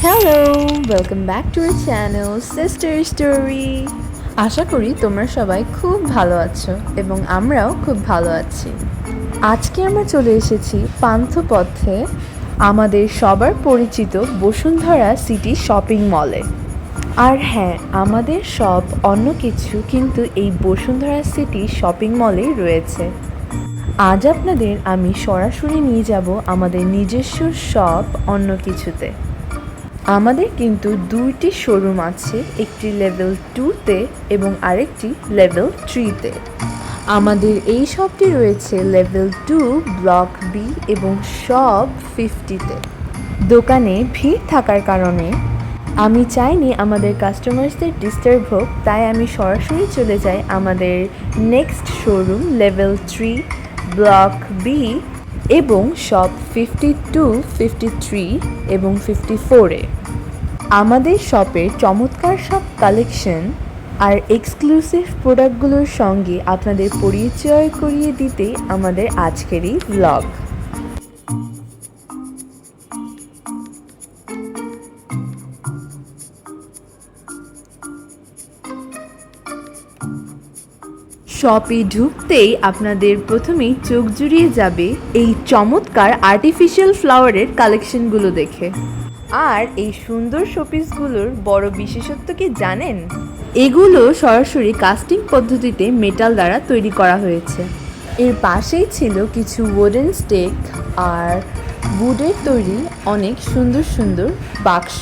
Hello, welcome back to our channel sister story. আশা করি তোমরা সবাই খুব ভালো আছো এবং আমরাও খুব ভালো আছি। আজকে আমরা চলে এসেছি পান্থপথে আমাদের সবার পরিচিত বসুন্ধরা সিটি শপিং মলে। আর হ্যাঁ, আমাদের সব অন্য কিছু কিন্তু এই বসুন্ধরা সিটি শপিং মলেই রয়েছে। আজ আপনাদের আমি সরাসরি নিয়ে যাব আমাদের নিজস্ব শপ অন্য কিছুতে। আমাদের কিন্তু দুইটি শোরুম আছে, একটি লেভেল 2-তে এবং আরেকটি লেভেল 3-তে। আমাদের এই শপটি রয়েছে লেভেল 2 ব্লক বি এবং সব 50-তে। দোকানে ভিড় থাকার কারণে আমি চাইনি আমাদের কাস্টমার্সদের ডিস্টার্ব হোক, তাই আমি সরাসরি চলে যাই আমাদের next showroom level 3 block B এবং সব 52, 53 এবং 54-এ। আমাদের শপের চমৎকার সব কালেকশন আর এক্সক্লুসিভ প্রোডাক্টগুলোর সঙ্গে আপনাদের পরিচয় করিয়ে দিতেই আমাদের আজকের এই ব্লগ। শপে ঢুকতেই আপনাদের প্রথমেই চোখ জুড়িয়ে যাবে এই চমৎকার আর্টিফিশিয়াল ফ্লাওয়ারের কালেকশনগুলো দেখে। আর এই সুন্দর শোপিসগুলোর বড় বিশেষত্ব কি জানেন? এগুলো সরাসরি কাস্টিং পদ্ধতিতে মেটাল দ্বারা তৈরি করা হয়েছে। এর পাশেই ছিল কিছু উডেন স্টেক আর উডের তৈরি অনেক সুন্দর সুন্দর বাক্স।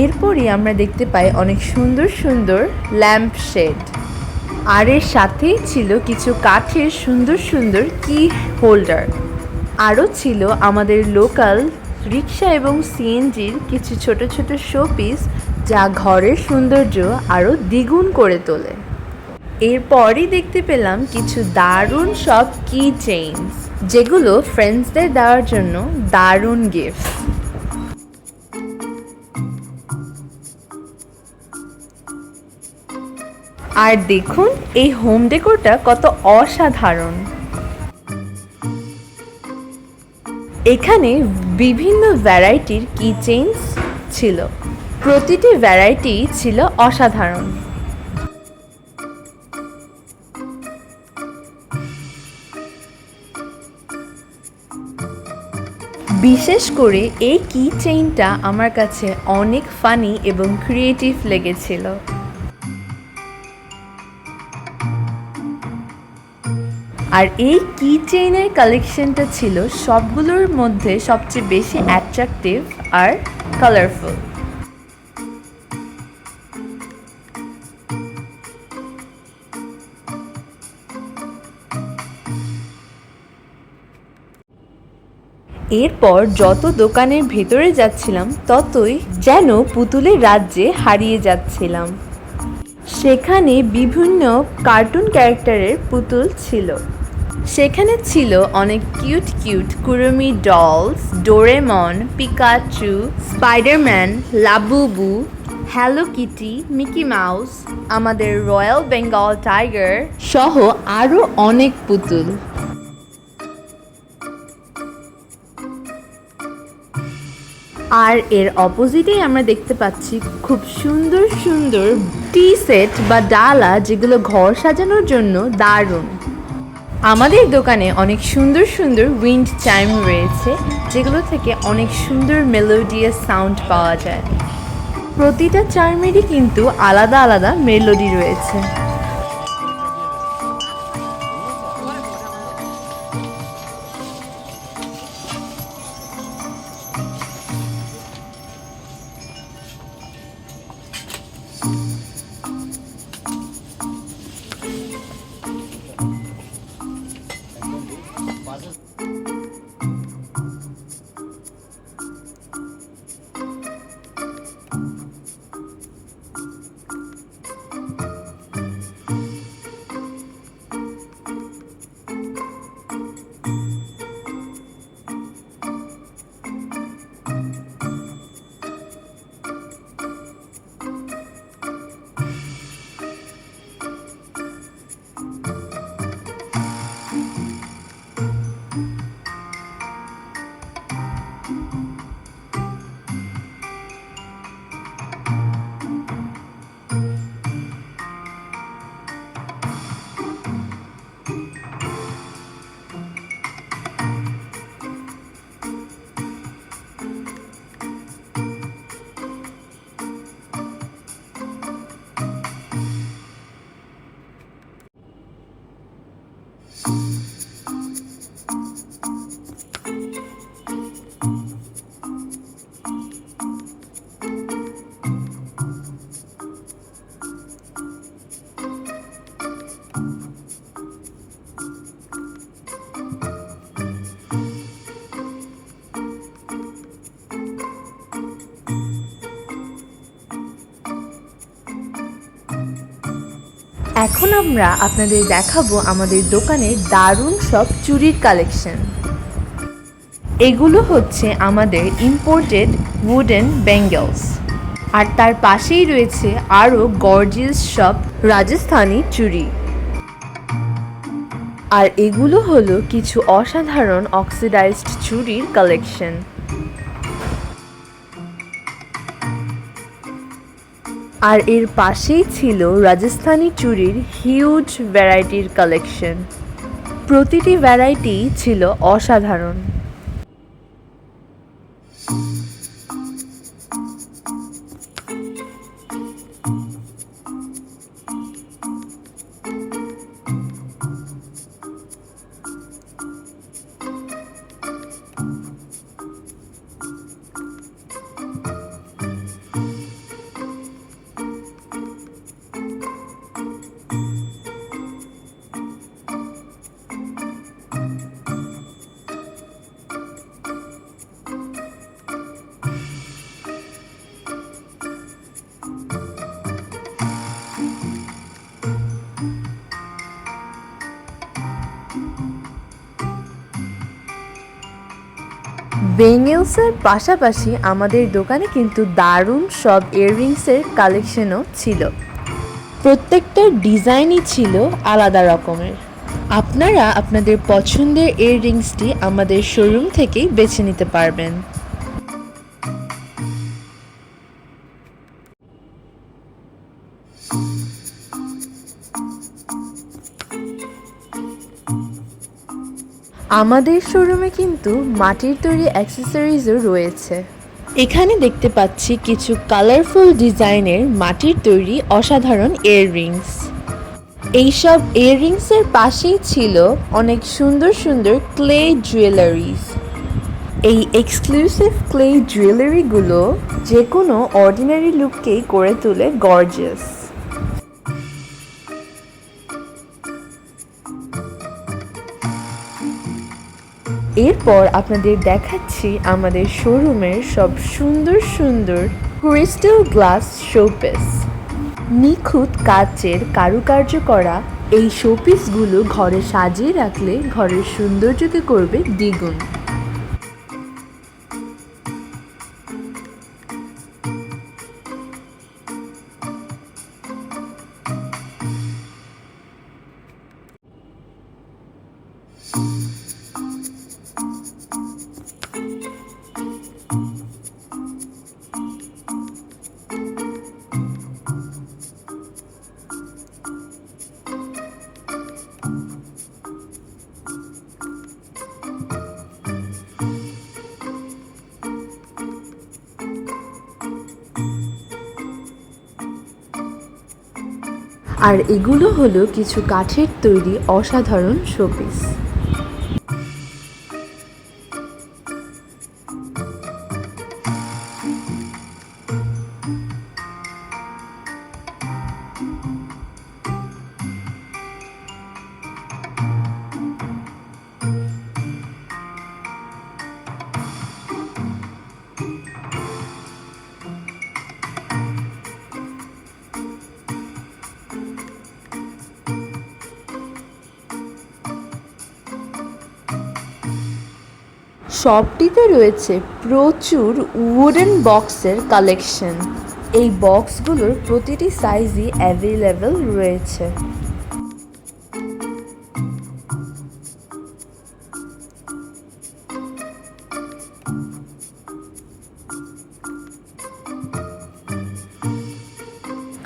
এরপরই আমরা দেখতে পাই অনেক সুন্দর সুন্দর ল্যাম্প শেড, আর এর সাথেই ছিল কিছু কাঠের সুন্দর সুন্দর কি হোল্ডার। আরও ছিল আমাদের লোকাল রিক্সা এবং সিএনজির কিছু ছোট ছোট শোপিস, যা ঘরের সৌন্দর্য আরও দ্বিগুণ করে তোলে। এরপরই দেখতে পেলাম কিছু দারুণ সব কি চেইনস, যেগুলো ফ্রেন্ডসদের দেওয়ার জন্য দারুণ গিফট। আর দেখুন এই হোম ডেকোরটা কত অসাধারণ। এখানে বিভিন্ন ভ্যারাইটির কি চেইনস ছিল, প্রতিটি ভ্যারাইটি ছিল অসাধারণ। বিশেষ করে এই কি চেইনটা আমার কাছে অনেক ফানি এবং ক্রিয়েটিভ লেগেছিল। আর এই কি চেইনের কালেকশনটা ছিল সবগুলোর মধ্যে সবচেয়ে বেশি অ্যাট্রাকটিভ আর কালারফুল। এরপর যত দোকানের ভেতরে যাচ্ছিলাম ততই যেন পুতুলের রাজ্যে হারিয়ে যাচ্ছিলাম। সেখানে বিভিন্ন কার্টুন ক্যারেক্টারের পুতুল ছিল। সেখানে ছিল অনেক cute cute Kurumi dolls, Doraemon, Pikachu, Spiderman, Labubu, hello kitty, Mickey Mouse, আমাদের রয়্যাল বেঙ্গল টাইগার সহ আরও অনেক পুতুল। আর এর অপোজিটেই আমরা দেখতে পাচ্ছি খুব সুন্দর সুন্দর টি সেট বা ডালা, যেগুলো ঘর সাজানোর জন্য দারুণ। আমাদের দোকানে অনেক সুন্দর সুন্দর উইন্ড চাইম রয়েছে, যেগুলো থেকে অনেক সুন্দর মেলোডিয়াস সাউন্ড পাওয়া যায়। প্রতিটা চাইমেরই কিন্তু আলাদা আলাদা মেলোডি রয়েছে। এখন আমরা আপনাদের দেখাবো আমাদের দোকানের দারুণ সব চুড়ির কালেকশন। এগুলো হচ্ছে আমাদের ইম্পোর্টেড উডেন ব্যাঙ্গেলস, আর তার পাশেই রয়েছে আরও গর্জিয়াস সব রাজস্থানি চুড়ি। আর এগুলো হলো কিছু অসাধারণ অক্সিডাইজড চুড়ির কালেকশন। আর এর পাশেই ছিল রাজস্থানি চুড়ির হিউজ ভ্যারাইটির কালেকশন। প্রতিটি ভ্যারাইটি ছিল অসাধারণ। বেঙ্গলসের পাশাপাশি আমাদের দোকানে কিন্তু দারুণ সব ইয়াররিংসের কালেকশনও ছিল। প্রত্যেকটার ডিজাইনই ছিল আলাদা রকমের। আপনারা আপনাদের পছন্দের ইয়াররিংসটি আমাদের শোরুম থেকেই বেছে নিতে পারবেন। আমাদের শোরুমে কিন্তু মাটির তৈরি অ্যাক্সেসরিজও রয়েছে। এখানে দেখতে পাচ্ছি কিছু কালারফুল ডিজাইনের মাটির তৈরি অসাধারণ ইয়াররিংস। এইসব ইয়াররিংসের পাশেই ছিল অনেক সুন্দর সুন্দর ক্লে জুয়েলারিজ। এই এক্সক্লুসিভ ক্লে জুয়েলারিগুলো যে কোনো অর্ডিনারি লুককেই করে তোলে গর্জিয়াস। এরপর আপনাদের দেখাচ্ছি আমাদের শোরুমের সব সুন্দর সুন্দর ক্রিস্টাল গ্লাস শোপিস। নিখুঁত কাচের কারুকার্য করা এই শোপিসগুলো ঘরে সাজিয়ে রাখলে ঘরের সৌন্দর্যকে করবে দ্বিগুণ। আর এগুলো হলো কিছু কাঠের তৈরি অসাধারণ শোপিস। শপটিতে রয়েছে প্রচুর উডেন বক্সের কালেকশন। এই বক্সগুলোর প্রতিটি সাইজই অ্যাভেলেবেল রয়েছে।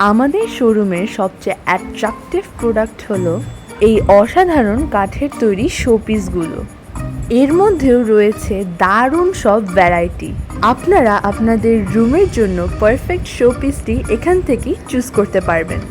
আমাদের শোরুমের সবচেয়ে অ্যাট্রাকটিভ প্রোডাক্ট হলো এই অসাধারণ কাঠের তৈরি শোপিসগুলো। এর মধ্যেও রয়েছে দারুণ সব ভ্যারাইটি। আপনারা আপনাদের রুমের জন্য পারফেক্ট শোপিসটি এখান থেকেই চুজ করতে পারবেন।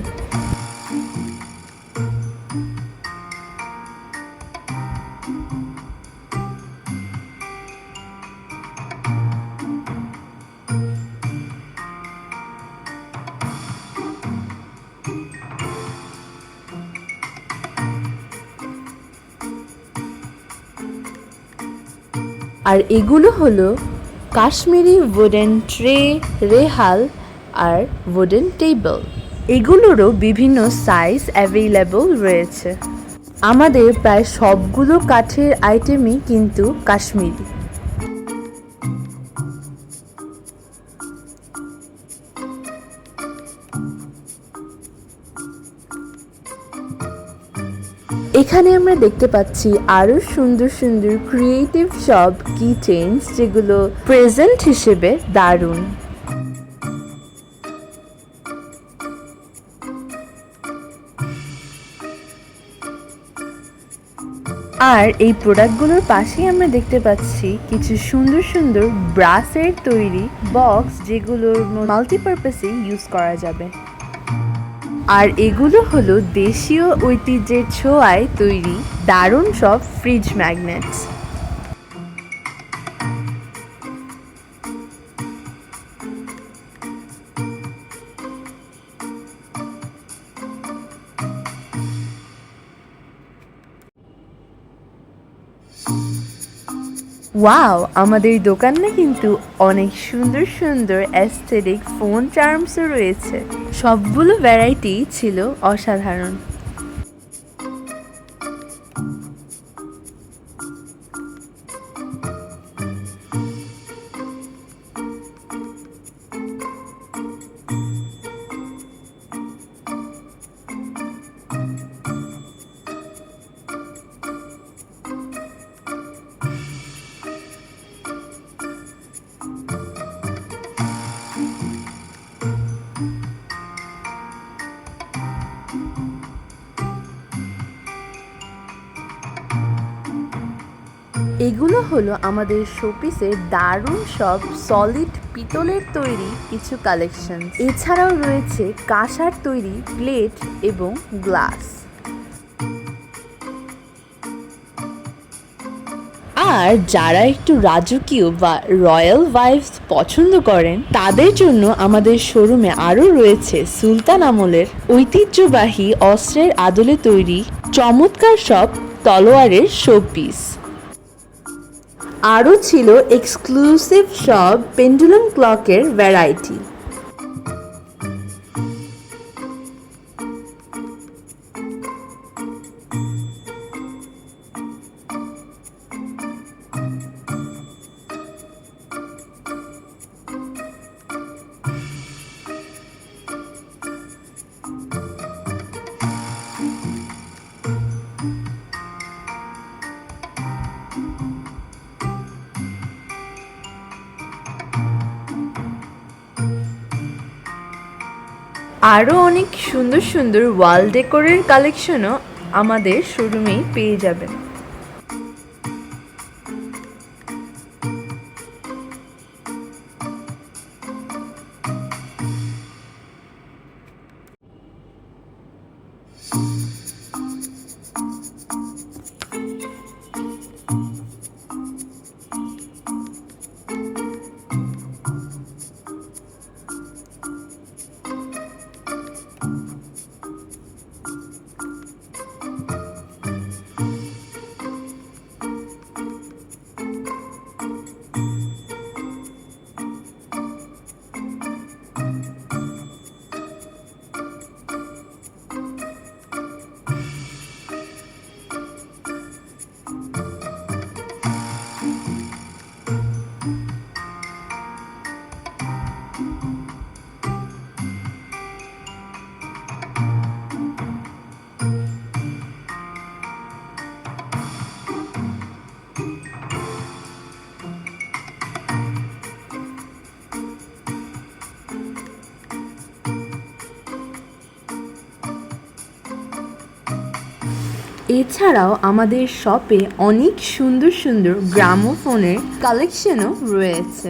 আর এগুলো হলো কাশ্মীরি উডেন ট্রে, রেহাল আর উডেন টেবিল। এগুলোরও বিভিন্ন সাইজ অ্যাভেলেবল রয়েছে। আমাদের প্রায় সবগুলো কাঠের আইটেমই কিন্তু কাশ্মীরি। এখানে আমরা দেখতে পাচ্ছি আরো সুন্দর সুন্দর ক্রিয়েটিভ সব কি চেইনস, যেগুলো প্রেজেন্ট হিসেবে দারুণ। আর এই প্রোডাক্টগুলোর পাশেই আমরা দেখতে পাচ্ছি কিছু সুন্দর সুন্দর ব্রাসের তৈরি বক্স, যেগুলোর মাল্টিপারপাসে ইউজ করা যাবে। আর এগুলো হলো দেশীয় ঐতিহ্যের ছোঁয়ায় তৈরি দারুণ সব ফ্রিজ ম্যাগনেটস। ওয়াও, আমাদের দোকানে কিন্তু অনেক সুন্দর সুন্দর অ্যাস্থেটিক ফোন চার্মসও রয়েছে। সবগুলো ভ্যারাইটি ছিল অসাধারণ। এগুলো হলো আমাদের শোপিসের দারুণ সব সলিড পিতলের তৈরি কিছু কালেকশন। এছাড়াও রয়েছে কাঁসার তৈরি প্লেট এবং গ্লাস। আর যারা একটু রাজকীয় বা রয়্যাল ভাইবস পছন্দ করেন, তাদের জন্য আমাদের শোরুমে আরও রয়েছে সুলতান আমলের ঐতিহ্যবাহী অস্ত্রের আদলে তৈরি চমৎকার সব তলোয়ারের শোপিস। আরও ছিল এক্সক্লুসিভ সব পেন্ডুলাম ক্লকের ভ্যারাইটি। আরও অনেক সুন্দর সুন্দর ওয়াল ডেকোরের কালেকশনও আমাদের শোরুমেই পেয়ে যাবেন। এছাড়াও আমাদের শপে অনেক সুন্দর সুন্দর গ্রামোফোনের কালেকশনও রয়েছে।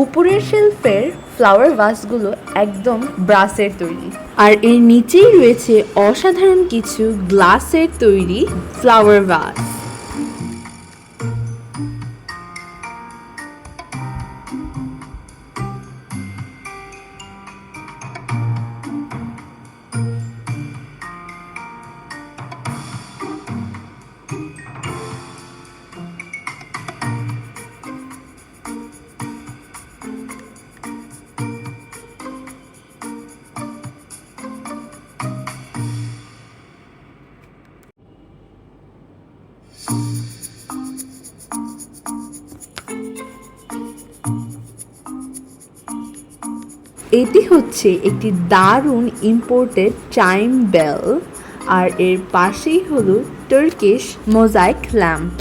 উপরের শেলফের ফ্লাওয়ার ভাসগুলো একদম ব্রাসের তৈরি, আর এর নিচেই রয়েছে অসাধারণ কিছু গ্লাসের তৈরি ফ্লাওয়ার ভাস। এটি হচ্ছে একটি দারুণ ইম্পোর্টেড চাইম বেল, আর এর পাশেই হলো টার্কিশ মোজাইক ল্যাম্প।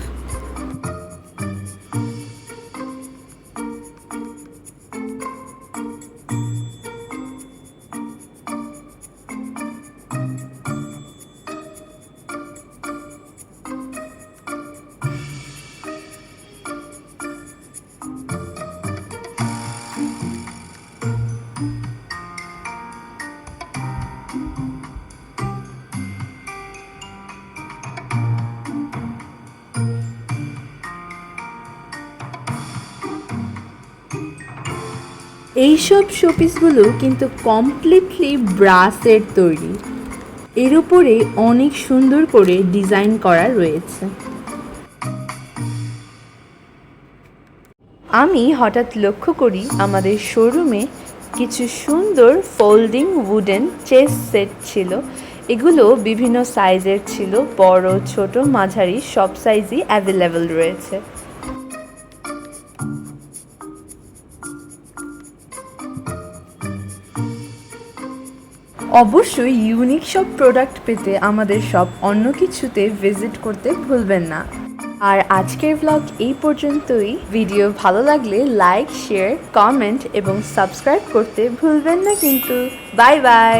এইসব শোপিসগুলো কিন্তু কমপ্লিটলি ব্রাসের তৈরি, এর উপরে অনেক সুন্দর করে ডিজাইন করা রয়েছে। আমি হঠাৎ লক্ষ্য করি আমাদের শোরুমে কিছু সুন্দর ফোল্ডিং উডেন চেস সেট ছিল। এগুলো বিভিন্ন সাইজের ছিল, বড় ছোট মাঝারি সব সাইজই অ্যাভেলেবল রয়েছে। অবশ্যই ইউনিক সব প্রোডাক্ট পেতে আমাদের সব অন্য কিছুতে ভিজিট করতে ভুলবেন না। আর আজকের ব্লগ এই পর্যন্তই। ভিডিও ভালো লাগলে লাইক, শেয়ার, কমেন্ট এবং সাবস্ক্রাইব করতে ভুলবেন না কিন্তু। Bye bye.